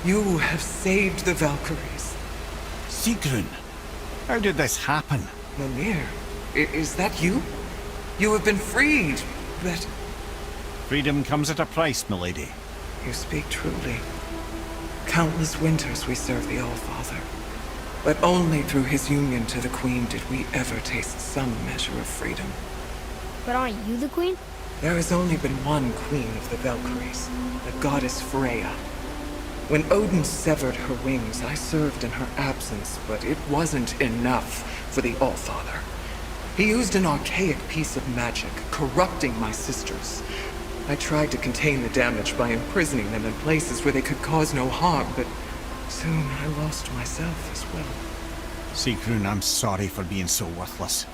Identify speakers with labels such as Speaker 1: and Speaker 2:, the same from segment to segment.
Speaker 1: You have saved the Valkyries.
Speaker 2: Sigrun, how did this happen?
Speaker 1: Mimir, is that you? You have been freed, but...
Speaker 2: Freedom comes at a price, milady.
Speaker 1: You speak truly. Countless winters we served the All-Father. But only through his union to the Queen did we ever taste some measure of freedom.
Speaker 3: But aren't you the queen?
Speaker 1: There has only been one Queen of the Valkyries, the goddess Freya. When Odin severed her wings, I served in her absence, but it wasn't enough for the All-Father. He used an archaic piece of magic, corrupting my sisters. I tried to contain the damage by imprisoning them in places where they could cause no harm, but soon I lost myself as well.
Speaker 2: Sigrun, I'm sorry for being so worthless.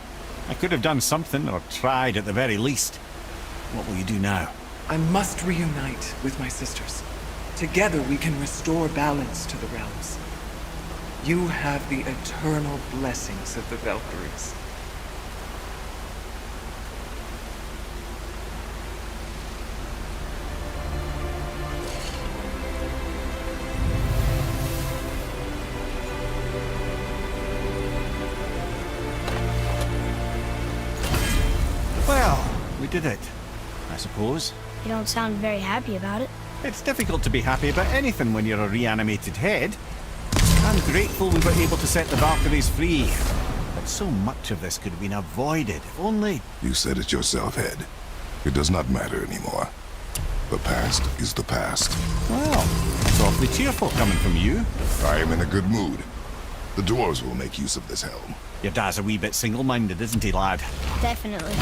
Speaker 2: I could have done something, or tried at the very least. What will you do now?
Speaker 1: I must reunite with my sisters. Together we can restore balance to the realms. You have the eternal blessings of the Valkyries.
Speaker 2: Well, we did it, I suppose.
Speaker 3: You don't sound very happy about it.
Speaker 2: It's difficult to be happy about anything when you're a reanimated head. I'm grateful we were able to set the Valkyries free. But so much of this could have been avoided, if only...
Speaker 4: You said it yourself, Head. It does not matter anymore. The past is the past.
Speaker 2: Well, it's awfully cheerful coming from you.
Speaker 4: I am in a good mood. The dwarves will make use of this helm.
Speaker 2: Your dad's a wee bit single-minded, isn't he, lad?
Speaker 3: Definitely.